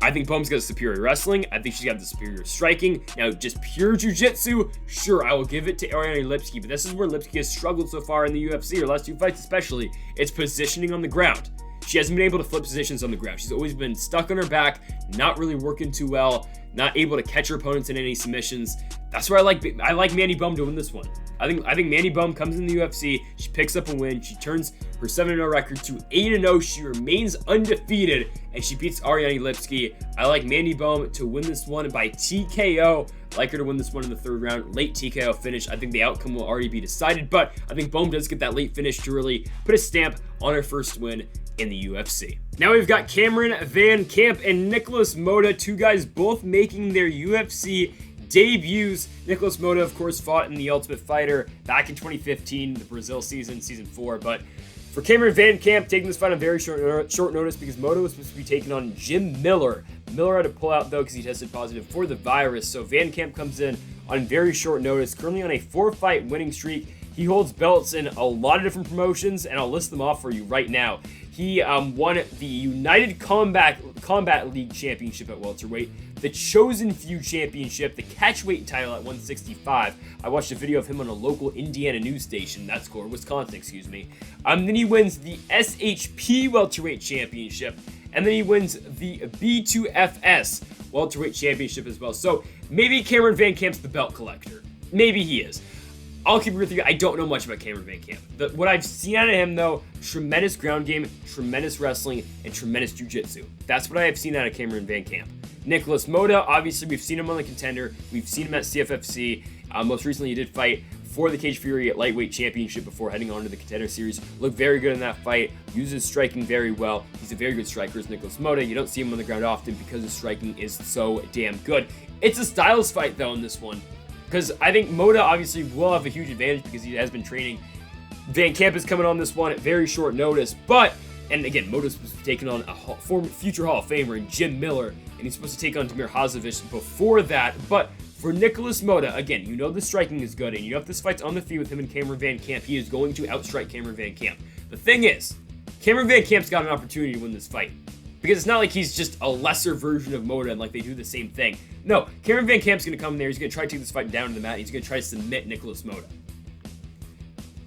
I think Bohm's got superior wrestling. I think she's got the superior striking. Now, just pure jiu-jitsu, sure, I will give it to Ariane Lipski, but this is where Lipski has struggled so far in the UFC, her last two fights especially. It's positioning on the ground. She hasn't been able to flip positions on the ground. She's always been stuck on her back, not really working too well, not able to catch her opponents in any submissions. That's where I like Mandy Bohm to win this one. I think Mandy Bohm comes in the UFC, she picks up a win, she turns her 7-0 record to 8-0, she remains undefeated, and she beats Ariane Lipski. I like Mandy Bohm to win this one by TKO. I like her to win this one in the third round. Late TKO finish. I think the outcome will already be decided, but I think Bohm does get that late finish to really put a stamp on her first win in the UFC. Now we've got Cameron VanCamp and Nicholas Motta, two guys both making their UFC debuts. Nicholas Motta, of course, fought in The Ultimate Fighter back in 2015, the Brazil season 4, but for Cameron VanCamp, taking this fight on very short notice because Motta was supposed to be taking on Jim Miller. Miller had to pull out, though, because he tested positive for the virus, so VanCamp comes in on very short notice, currently on a 4-fight winning streak. He holds belts in a lot of different promotions, and I'll list them off for you right now. He won the United Combat League Championship at welterweight, the Chosen Few Championship, the catchweight title at 165. I watched a video of him on a local Indiana news station. That's cool, Wisconsin, excuse me. Then he wins the SHP Welterweight Championship, and then he wins the B2FS Welterweight Championship as well. So maybe Cameron VanCamp's the belt collector. Maybe he is. I'll keep it with you. I don't know much about Cameron VanCamp. What I've seen out of him, though, tremendous ground game, tremendous wrestling, and tremendous jiu-jitsu. That's what I have seen out of Cameron VanCamp. Nicholas Motta, obviously, we've seen him on the Contender. We've seen him at CFFC. Most recently, he did fight for the Cage Fury at Lightweight Championship before heading on to the Contender Series. Looked very good in that fight. Uses striking very well. He's a very good striker, as Nicholas Motta. You don't see him on the ground often because his striking is so damn good. It's a styles fight, though, in this one. Because I think Motta obviously will have a huge advantage because he has been training. VanCamp is coming on this one at very short notice, and again, Motta's supposed to be taking on a future Hall of Famer in Jim Miller, and he's supposed to take on Damir Hazovich before that, but for Nicholas Motta, again, you know the striking is good, and you know if this fight's on the feet with him and Cameron VanCamp, he is going to outstrike Cameron VanCamp. The thing is, Cameron VanCamp's got an opportunity to win this fight. Because it's not like he's just a lesser version of Motta and like they do the same thing. No, Cameron VanCamp's going to come in there. He's going to try to take this fight down to the mat. He's going to try to submit Nicholas Motta.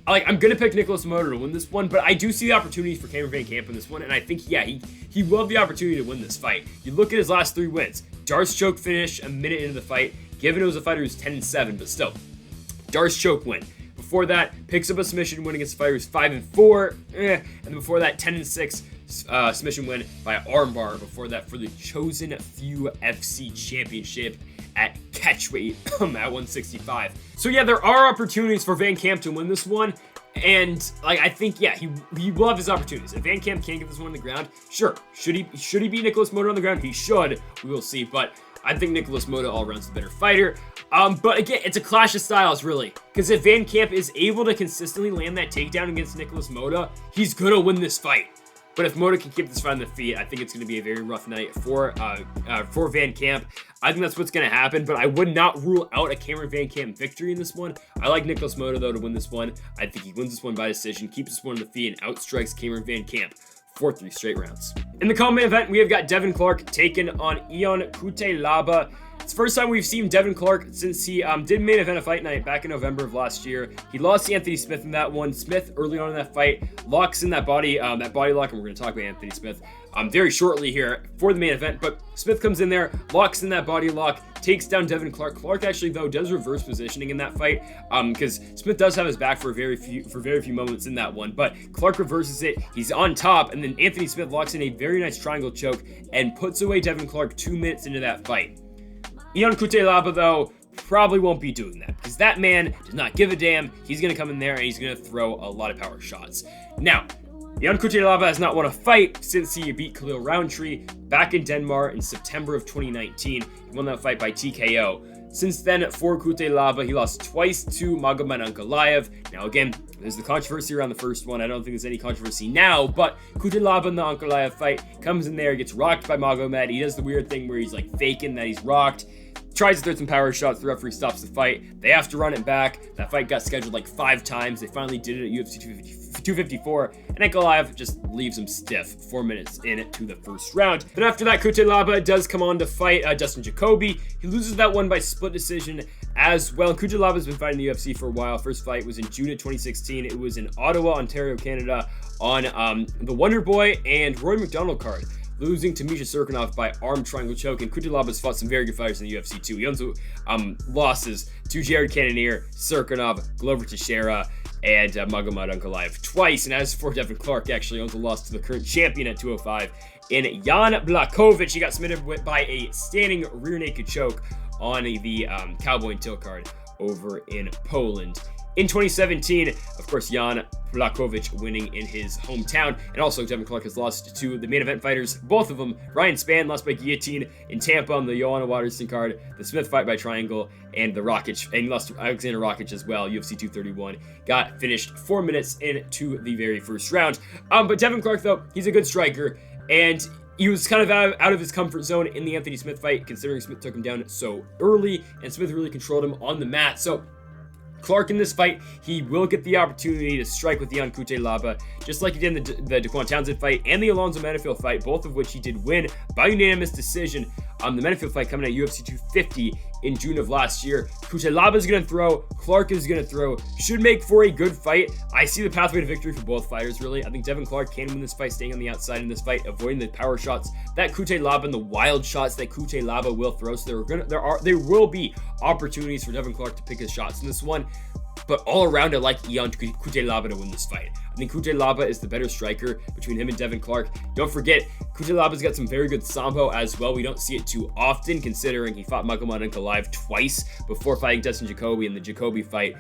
I'm going to pick Nicholas Motta to win this one, but I do see the opportunities for Cameron VanCamp in this one, and I think, yeah, he will have the opportunity to win this fight. You look at his last 3 wins. Darce choke finish a minute into the fight, given it was a fighter who's 10-7, but still. Darce choke win. Before that, picks up a submission win against a fighter who's 5-4, and then before that, 10-6. Submission win by armbar. Before that, for the Chosen Few FC Championship at catchweight at 165. So yeah, there are opportunities for VanCamp to win this one, and I think, yeah, he will have his opportunities. If VanCamp can't get this one on the ground, sure. Should he beat Nicholas Motta on the ground? He should. We will see, but I think Nicholas Motta all around is the better fighter. But again, it's a clash of styles, really. Because if VanCamp is able to consistently land that takedown against Nicholas Motta, he's gonna win this fight. But if Motta can keep this fight on the feet, I think it's going to be a very rough night for VanCamp. I think that's what's going to happen, but I would not rule out a Cameron VanCamp victory in this one. I like Nicholas Motta, though, to win this one. I think he wins this one by decision, keeps this one on the feet, and outstrikes Cameron VanCamp for 3 straight rounds. In the co-main event, we have got Devin Clark taking on Cutelaba. It's the first time we've seen Devin Clark since he did main event a fight night back in November of last year. He lost to Anthony Smith in that one. Smith, early on in that fight, locks in that body lock, and we're going to talk about Anthony Smith very shortly here for the main event. But Smith comes in there, locks in that body lock, takes down Devin Clark. Clark actually, though, does reverse positioning in that fight because Smith does have his back for very few moments in that one. But Clark reverses it. He's on top, and then Anthony Smith locks in a very nice triangle choke and puts away Devin Clark 2 minutes into that fight. Cutelaba, though, probably won't be doing that because that man does not give a damn. He's going to come in there and he's going to throw a lot of power shots. Now, Cutelaba has not won a fight since he beat Khalil Roundtree back in Denmark in September of 2019. He won that fight by TKO. Since then, for Cutelaba, he lost twice to Magomed Ankalaev. Now, again, there's the controversy around the first one. I don't think there's any controversy now, but Cutelaba in the Ankalaev fight comes in there, gets rocked by Magomed. He does the weird thing where he's like faking that he's rocked. Tries to throw some power shots. The referee stops the fight. They have to run it back. That fight got scheduled like 5 times. They finally did it at UFC 254, and Ankalaev just leaves him stiff 4 minutes into the first round. Then after that, Cutelaba does come on to fight Justin Jacoby. He loses that one by split decision as well. Cutelaba's been fighting the UFC for a while. First fight was in June of 2016. It was in Ottawa, Ontario, Canada on the Wonder Boy and Roy McDonald card, losing to Misha Serkinov by arm triangle choke. And Cutelaba's fought some very good fighters in the UFC too. He also losses to Jared Cannonier, Serkinov, Glover Teixeira, and Magomed Ankalaev twice. And as for Devin Clark, actually owns a loss to the current champion at 205 in Jan Blachowicz. He got submitted by a standing rear naked choke on the Cowboy and Till card over in Poland. In 2017, of course, Jan Blachowicz winning in his hometown. And also, Devin Clark has lost to the main event fighters, both of them. Ryan Spann lost by guillotine in Tampa on the Joanna Waterston card. The Smith fight by triangle, and the Rakic, and he lost to Alexander Rakic as well. UFC 231 got finished 4 minutes into the very first round. But Devin Clark, though, he's a good striker, and he was kind of out of his comfort zone in the Anthony Smith fight, considering Smith took him down so early, and Smith really controlled him on the mat. So Clark in this fight, he will get the opportunity to strike with Cutelaba, just like he did in the Daquan Townsend fight and the Alonzo Menifield fight, both of which he did win by unanimous decision. The Menifield fight coming at UFC 250 in June of last year. Cutelaba is going to throw, Clark is going to throw, should make for a good fight. I see the pathway to victory for both fighters, really. I think Devin Clark can win this fight, staying on the outside in this fight, avoiding the power shots that Cutelaba and the wild shots that Cutelaba will throw. So there will be opportunities for Devin Clark to pick his shots in this one. But all around, I like Cutelaba to win this fight. I think Cutelaba is the better striker between him and Devin Clark. Don't forget, Cutelaba's got some very good sambo as well. We don't see it too often, considering he fought Magomed Ankalaev twice before fighting Dustin Jacoby, and the Jacoby fight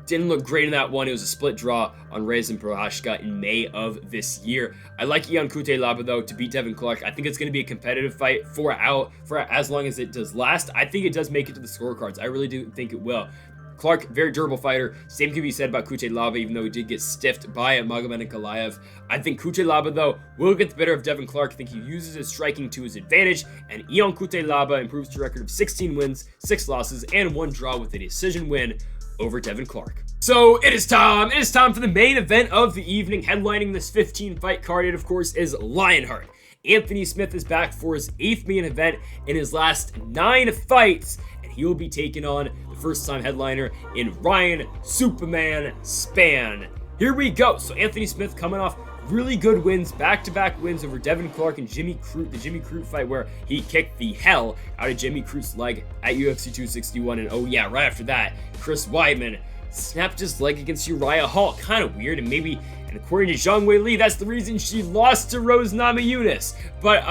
didn't look great in that one. It was a split draw on Reyes and Prohashka in May of this year. I like Cutelaba, though, to beat Devin Clark. I think it's going to be a competitive fight for as long as it does last. I think it does make it to the scorecards. I really do think it will. Clark, very durable fighter. Same can be said about Cutelaba, even though he did get stiffed by Magomed Ankalaev. I think Cutelaba, though, will get the better of Devin Clark. I think he uses his striking to his advantage, and Cutelaba improves to a record of 16 wins, 6 losses, and 1 draw with a decision win over Devin Clark. So it is time for the main event of the evening. Headlining this 15-fight card, it, of course, is Lionheart. Anthony Smith is back for his 8th main event in his last 9 fights, and he will be taking on first-time headliner in Ryan Superman Spann. Here we go. So Anthony Smith coming off really good wins, back-to-back wins over Devin Clark and Jimmy Crute, the Jimmy Crute fight where he kicked the hell out of Jimmy Crute's leg at UFC 261. And oh yeah, right after that, Chris Weidman snapped his leg against Uriah Hall. Kind of weird, and according to Zhang Wei Li, that's the reason she lost to Rose Namajunas. But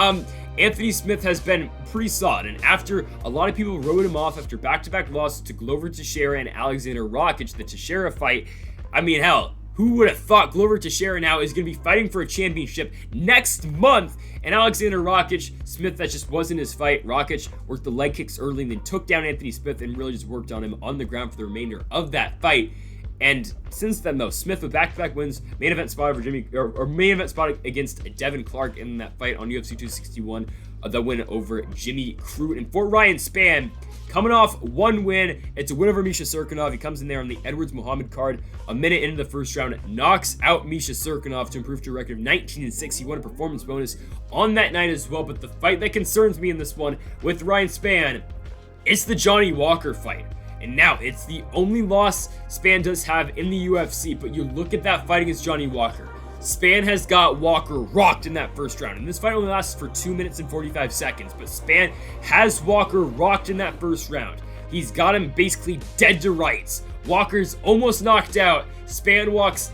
Anthony Smith has been pretty solid, and after a lot of people wrote him off after back-to-back losses to Glover Teixeira and Alexander Rakic, the Teixeira fight, I mean, hell, who would have thought Glover Teixeira now is going to be fighting for a championship next month? And Alexander Rakic, Smith, that just wasn't his fight. Rakic worked the leg kicks early and then took down Anthony Smith and really just worked on him on the ground for the remainder of that fight. And since then, though, Smith with back-to-back wins, main event spot over main event spot against Devin Clark in that fight on UFC 261, the win over Jimmy Crute. And for Ryan Spann, coming off one win, it's a win over Misha Cirkunov. He comes in there on the Edwards Muhammad card a minute into the first round, knocks out Misha Cirkunov to improve to a record of 19-6. He won a performance bonus on that night as well. But the fight that concerns me in this one with Ryan Spann, it's the Johnny Walker fight. And now, it's the only loss Spann does have in the UFC, but you look at that fight against Johnny Walker. Spann has got Walker rocked in that first round, and this fight only lasts for 2 minutes and 45 seconds, but Spann has Walker rocked in that first round. He's got him basically dead to rights. Walker's almost knocked out. Spann walks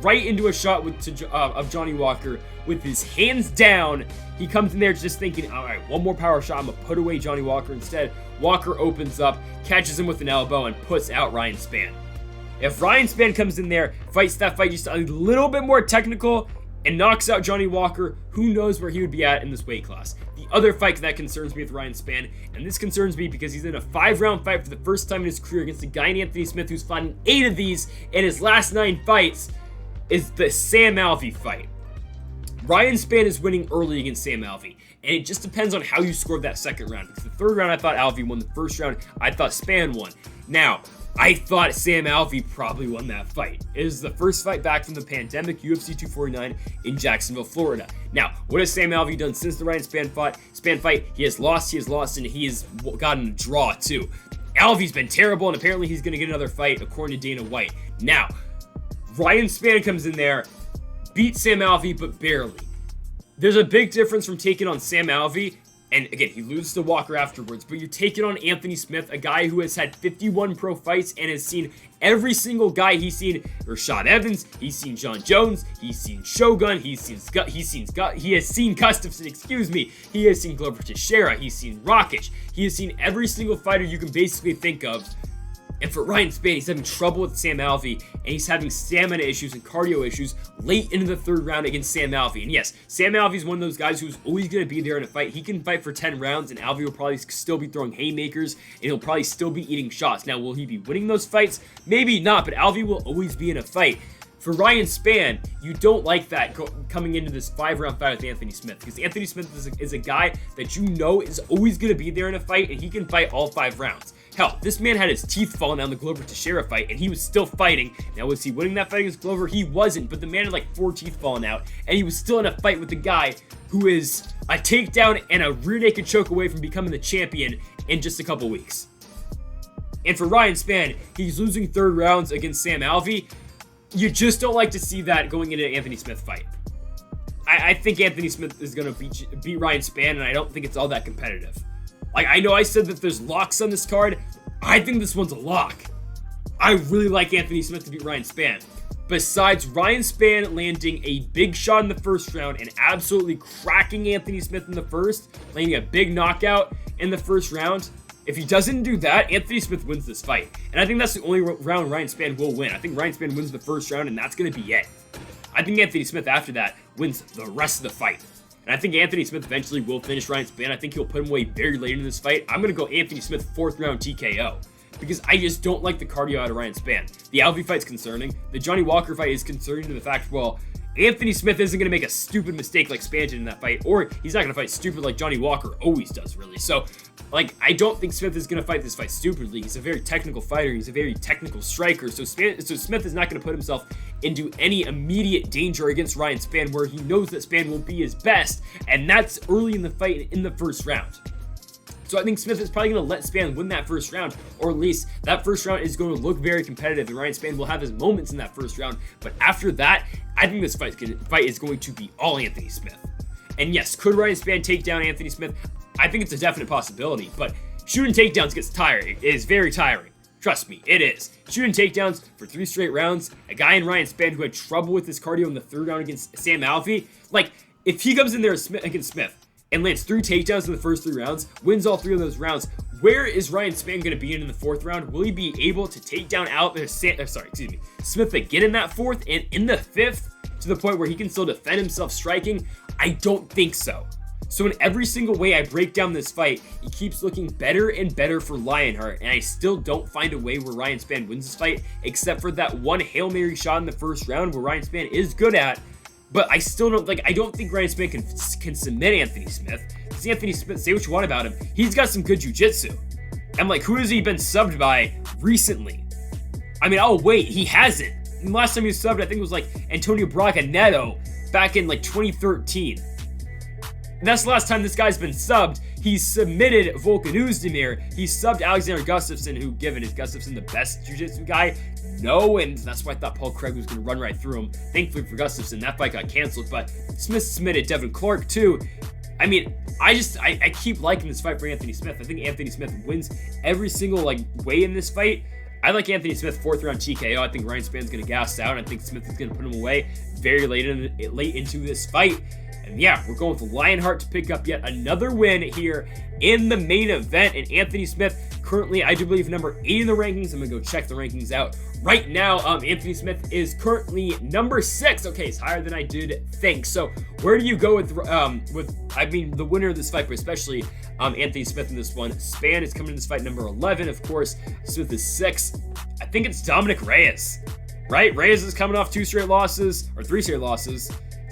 right into a shot of Johnny Walker with his hands down. He comes in there just thinking, all right, one more power shot, I'm going to put away Johnny Walker. Instead, Walker opens up, catches him with an elbow, and puts out Ryan Spann. If Ryan Spann comes in there, fights that fight just a little bit more technical, and knocks out Johnny Walker, who knows where he would be at in this weight class. The other fight that concerns me with Ryan Spann, and this concerns me because he's in a 5-round fight for the first time in his career against a guy named Anthony Smith who's fought in 8 of these in his last 9 fights, is the Sam Alvey fight. Ryan Spann is winning early against Sam Alvey, and it just depends on how you scored that second round. Because the third round, I thought Alvey won. The first round, I thought Spann won. Now, I thought Sam Alvey probably won that fight. It is the first fight back from the pandemic, UFC 249 in Jacksonville, Florida. Now, what has Sam Alvey done since the Ryan Spann fight? He has lost, and he has gotten a draw too. Alvey's been terrible, and apparently he's going to get another fight, according to Dana White. Now, Ryan Spann comes in there, beats Sam Alvey, but barely. There's a big difference from taking on Sam Alvey, and again, he loses to Walker afterwards, but you're taking on Anthony Smith, a guy who has had 51 pro fights and has seen every single guy. He's seen Rashad Evans, he's seen John Jones, he's seen Shogun, he has seen Gustafsson, he has seen Glover Teixeira, he's seen Rakic, he has seen every single fighter you can basically think of. And for Ryan Spann, he's having trouble with Sam Alvey, and he's having stamina issues and cardio issues late into the third round against Sam Alvey. And yes, Sam Alvey's one of those guys who's always going to be there in a fight. He can fight for 10 rounds, and Alvey will probably still be throwing haymakers, and he'll probably still be eating shots. Now, will he be winning those fights? Maybe not, but Alvey will always be in a fight. For Ryan Spann, you don't like that coming into this 5-round fight with Anthony Smith, because Anthony Smith is a guy that you know is always going to be there in a fight, and he can fight all 5 rounds. Hell, this man had his teeth falling down the Glover Teixeira fight, and he was still fighting. Now, was he winning that fight against Glover? He wasn't, but the man had like 4 teeth falling out, and he was still in a fight with the guy who is a takedown and a rear naked choke away from becoming the champion in just a couple weeks. And for Ryan Spann, he's losing 3rd rounds against Sam Alvey. You just don't like to see that going into an Anthony Smith fight. I think Anthony Smith is going to beat Ryan Spann, and I don't think it's all that competitive. Like, I know I said that there's locks on this card. I think this one's a lock. I really like Anthony Smith to beat Ryan Spann. Besides Ryan Spann landing a big shot in the first round and absolutely cracking Anthony Smith in the first, landing a big knockout in the first round, if he doesn't do that, Anthony Smith wins this fight. And I think that's the only round Ryan Spann will win. I think Ryan Spann wins the first round, and that's going to be it. I think Anthony Smith, after that, wins the rest of the fight. And I think Anthony Smith eventually will finish Ryan Spann. I think he'll put him away very late in this fight. I'm going to go Anthony Smith 4th round TKO. Because I just don't like the cardio out of Ryan Spann. The Alvey fight's concerning. The Johnny Walker fight is concerning to the fact, well, Anthony Smith isn't going to make a stupid mistake like Spann did in that fight, or he's not going to fight stupid like Johnny Walker always does, really. So, like, I don't think Smith is going to fight this fight stupidly. He's a very technical fighter. He's a very technical striker. So Smith is not going to put himself into any immediate danger against Ryan Spann, where he knows that Spann will be his best, and that's early in the fight in the first round. So I think Smith is probably going to let Spann win that first round, or at least that first round is going to look very competitive, and Ryan Spann will have his moments in that first round. But after that, I think this fight is going to be all Anthony Smith. And yes, could Ryan Spann take down Anthony Smith? I think it's a definite possibility, but shooting takedowns gets tiring. It is very tiring. Trust me, it is. Shooting takedowns for 3 straight rounds, a guy in Ryan Spann who had trouble with his cardio in the 3rd round against Sam Alvey, like, if he comes in there against Smith and lands 3 takedowns in the first 3 rounds, wins all 3 of those rounds, where is Ryan Spann going to be in the 4th round? Will he be able to take down Smith again in that 4th and in the 5th to the point where he can still defend himself striking? I don't think so. So in every single way I break down this fight, it keeps looking better and better for Lionheart, and I still don't find a way where Ryan Spann wins this fight, except for that one Hail Mary shot in the first round where Ryan Spann is good at, but I still don't, I don't think Ryan Spann can submit Anthony Smith, because Anthony Smith, say what you want about him, he's got some good jiu-jitsu. I'm like, who has he been subbed by recently? I mean, oh wait, he hasn't. And last time he was subbed, I think it was like Antonio Bracaneto back in like 2013. And that's the last time this guy's been subbed. He's submitted Volkan Oezdemir. He subbed Alexander Gustafsson, who, given, is Gustafsson the best jiu-jitsu guy? No, and that's why I thought Paul Craig was going to run right through him. Thankfully for Gustafsson, that fight got canceled, but Smith submitted Devin Clark too. I mean, I keep liking this fight for Anthony Smith. I think Anthony Smith wins every single way in this fight. I like Anthony Smith 4th round TKO. I think Ryan Spann's going to gas out. I think Smith is going to put him away very late into this fight. And yeah, we're going with Lionheart to pick up yet another win here in the main event. And Anthony Smith, currently, I do believe, number 8 in the rankings. I'm going to go check the rankings out right now. Anthony Smith is currently number 6. Okay, it's higher than I did think. So where do you go with the winner of this fight, but especially Anthony Smith in this one? Spann is coming in this fight number 11, of course. Smith is 6. I think it's Dominic Reyes, right? Reyes is coming off 3 straight losses.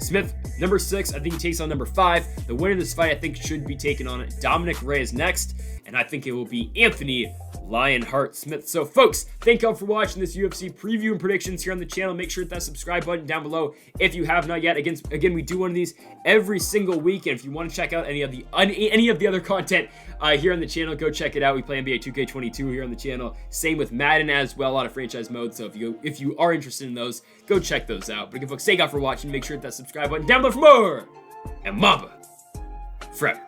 Smith, number 6, I think he takes on number 5. The winner of this fight, I think, should be taking on Dominic Reyes next, and I think it will be Anthony Lionheart Smith. So, folks, thank y'all for watching this UFC preview and predictions here on the channel. Make sure to hit that subscribe button down below if you have not yet. Again, we do one of these every single week, and if you want to check out any of the other content here on the channel, go check it out. We play NBA 2K22 here on the channel. Same with Madden as well, a lot of franchise modes. So if you are interested in those, go check those out. But again, folks, thank y'all for watching. Make sure to hit that subscribe button down below for more. And Mamba forever.